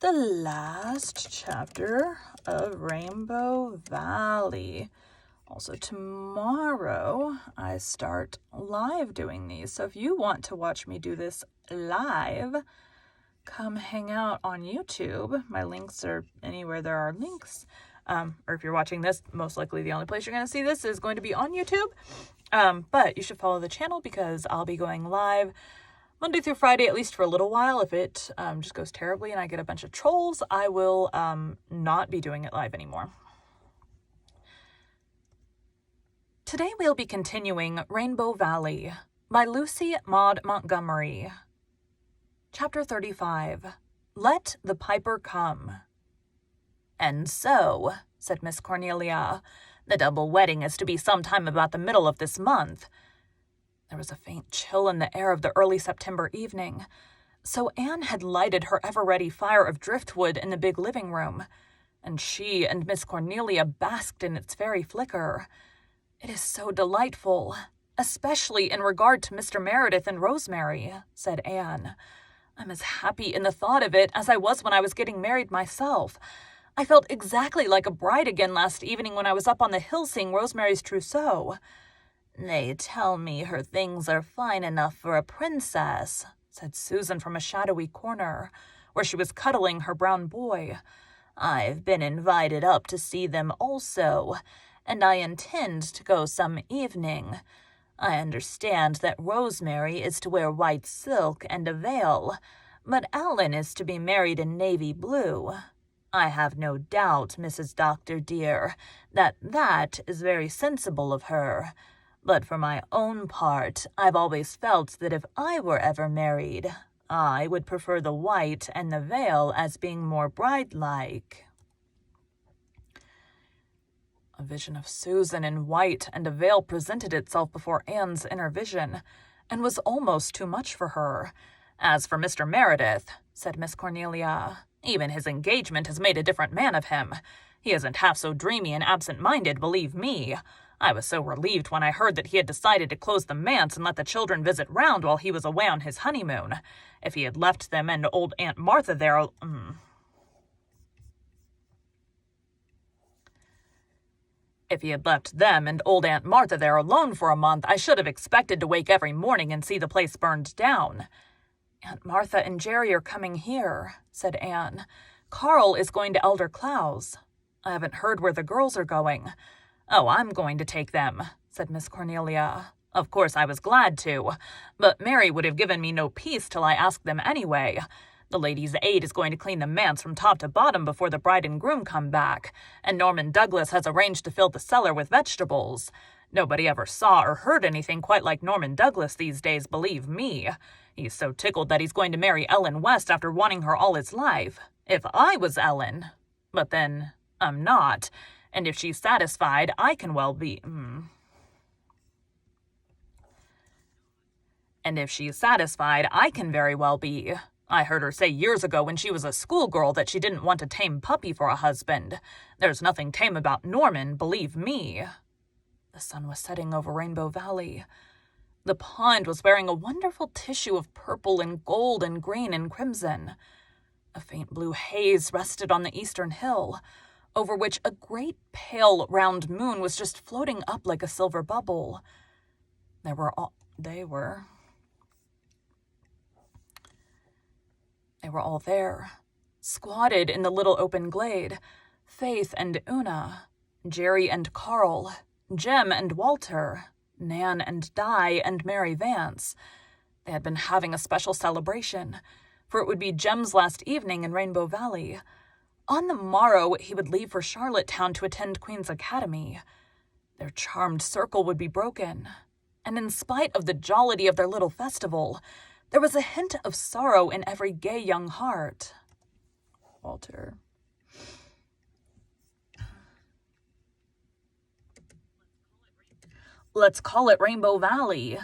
the last chapter of Rainbow Valley. Also, tomorrow I start live doing these. So if you want to watch me do this live, come hang out on YouTube. My links are anywhere there are links. Or if you're watching this, most likely the only place you're going to see this is going to be on YouTube. But you should follow the channel because I'll be going live Monday through Friday, at least for a little while. If it just goes terribly and I get a bunch of trolls, I will not be doing it live anymore. Today we'll be continuing Rainbow Valley by Lucy Maud Montgomery. Chapter 35, Let the Piper Come. "And so," said Miss Cornelia, "the double wedding is to be sometime about the middle of this month." There was a faint chill in the air of the early September evening, so Anne had lighted her ever-ready fire of driftwood in the big living room, and she and Miss Cornelia basked in its very flicker. "It is so delightful, especially in regard to Mr. Meredith and Rosemary," said Anne. "I'm as happy in the thought of it as I was when I was getting married myself. I felt exactly like a bride again last evening when I was up on the hill seeing Rosemary's trousseau." "They tell me her things are fine enough for a princess," said Susan from a shadowy corner, where she was cuddling her brown boy. "I've been invited up to see them also, and I intend to go some evening. I understand that Rosemary is to wear white silk and a veil, but Ellen is to be married in navy blue. I have no doubt, Mrs. Doctor dear, that is very sensible of her. But for my own part, I've always felt that if I were ever married, I would prefer the white and the veil as being more bride-like." A vision of Susan in white and a veil presented itself before Anne's inner vision, and was almost too much for her. "As for Mr. Meredith," said Miss Cornelia, "even his engagement has made a different man of him. He isn't half so dreamy and absent-minded, believe me. I was so relieved when I heard that he had decided to close the manse and let the children visit round while he was away on his honeymoon. If he had left them and old Aunt Martha there... If he had left them and old Aunt Martha there alone for a month, I should have expected to wake every morning and see the place burned down." "Aunt Martha and Jerry are coming here," said Anne. "Carl is going to Elder Clow's. I haven't heard where the girls are going." "Oh, I'm going to take them," said Miss Cornelia. "Of course I was glad to, but Mary would have given me no peace till I asked them anyway. The ladies' aid is going to clean the manse from top to bottom before the bride and groom come back, and Norman Douglas has arranged to fill the cellar with vegetables. Nobody ever saw or heard anything quite like Norman Douglas these days, believe me. He's so tickled that he's going to marry Ellen West after wanting her all his life. If I was Ellen... But then, I'm not, and if she's satisfied, I can well be... And if she's satisfied, I can very well be... I heard her say years ago when she was a schoolgirl that she didn't want a tame puppy for a husband. There's nothing tame about Norman, believe me." The sun was setting over Rainbow Valley. The pond was wearing a wonderful tissue of purple and gold and green and crimson. A faint blue haze rested on the eastern hill, over which a great pale round moon was just floating up like a silver bubble. They were all there, squatted in the little open glade, Faith and Una, Jerry and Carl, Jem and Walter, Nan and Di and Mary Vance. They had been having a special celebration, for it would be Jem's last evening in Rainbow Valley. On the morrow he would leave for Charlottetown to attend Queen's Academy. Their charmed circle would be broken, and in spite of the jollity of their little festival, there was a hint of sorrow in every gay young heart. Walter. "Let's call it Rainbow Valley."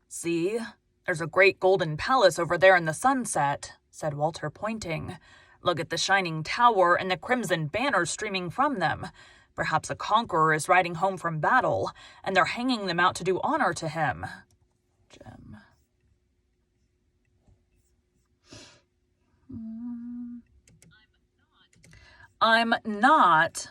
"See, there's a great golden palace over there in the sunset," said Walter, pointing. "Look at the shining tower and the crimson banners streaming from them. Perhaps a conqueror is riding home from battle, and they're hanging them out to do honor to him." Jem. I'm not.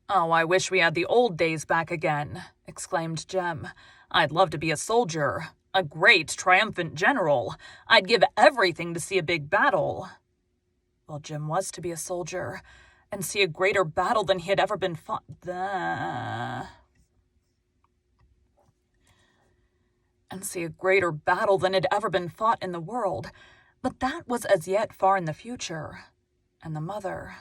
Oh, I wish we had the old days back again, exclaimed Jem. I'd love to be a soldier, a great, triumphant general. I'd give everything to see a big battle. Well, Jem was to be a soldier, and see a greater battle than he had ever been fought. And see a greater battle than had ever been fought in the world. But that was as yet far in the future. And the mother,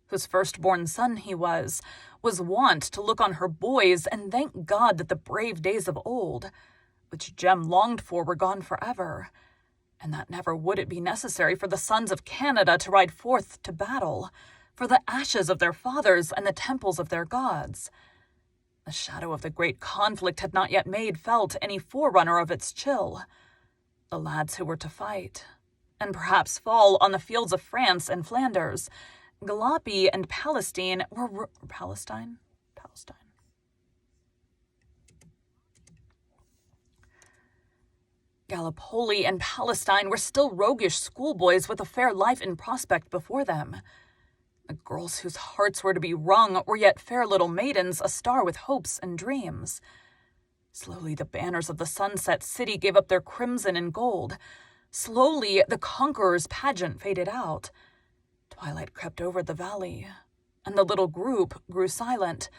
whose firstborn son he was wont to look on her boys and thank God that the brave days of old, which Jem longed for, were gone forever, and that never would it be necessary for the sons of Canada to ride forth to battle, for the ashes of their fathers and the temples of their gods. The shadow of the great conflict had not yet made felt any forerunner of its chill. The lads who were to fight, and perhaps fall on the fields of France and Flanders, Gallipoli and Palestine were Palestine. Gallipoli and Palestine were still roguish schoolboys with a fair life in prospect before them. The girls whose hearts were to be wrung were yet fair little maidens astar with hopes and dreams. Slowly the banners of the sunset city gave up their crimson and gold. Slowly the conqueror's pageant faded out. Twilight crept over the valley, and the little group grew silent.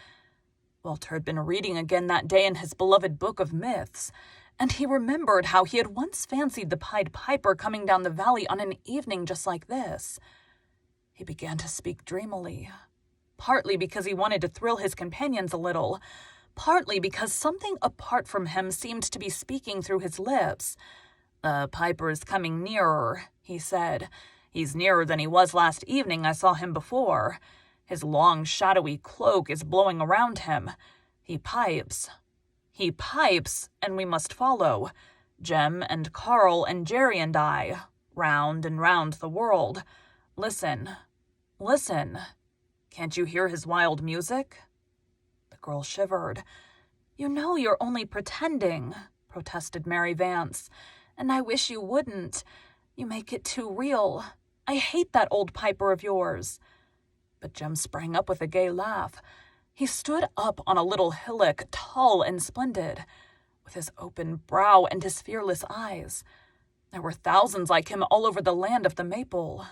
Walter had been reading again that day in his beloved book of myths, and he remembered how he had once fancied the Pied Piper coming down the valley on an evening just like this. He began to speak dreamily, partly because he wanted to thrill his companions a little, partly because something apart from him seemed to be speaking through his lips. "The Piper is coming nearer," he said. "He's nearer than he was last evening. I saw him before. His long, shadowy cloak is blowing around him. He pipes, and we must follow. Jem and Carl and Jerry and I, round and round the world. Listen. Can't you hear his wild music?" The girl shivered. "You know you're only pretending," protested Mary Vance. "And I wish you wouldn't. You make it too real. I hate that old piper of yours." But Jem sprang up with a gay laugh. He stood up on a little hillock, tall and splendid, with his open brow and his fearless eyes. There were thousands like him all over the land of the maple.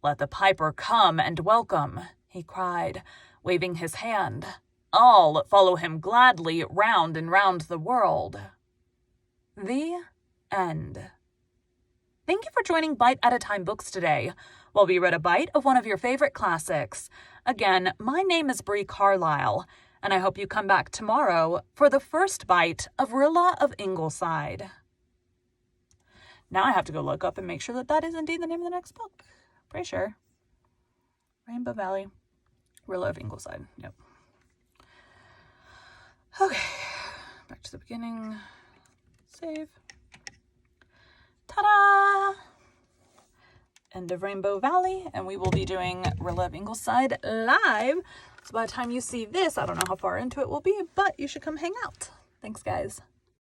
"Let the piper come and welcome," he cried, waving his hand. "All follow him gladly round and round the world." The end. Thank you for joining Bite at a Time Books today, while we read a bite of one of your favorite classics. Again, my name is Bree Carlisle, and I hope you come back tomorrow for the first bite of Rilla of Ingleside. Now I have to go look up and make sure that that is indeed the name of the next book. Pretty sure. Rainbow Valley, Rilla of Ingleside. Yep. Okay, back to the beginning. Save. Ta-da! End of Rainbow Valley, and we will be doing Rilla of Ingleside live. So by the time you see this, I don't know how far into it will be, but you should come hang out. Thanks, guys.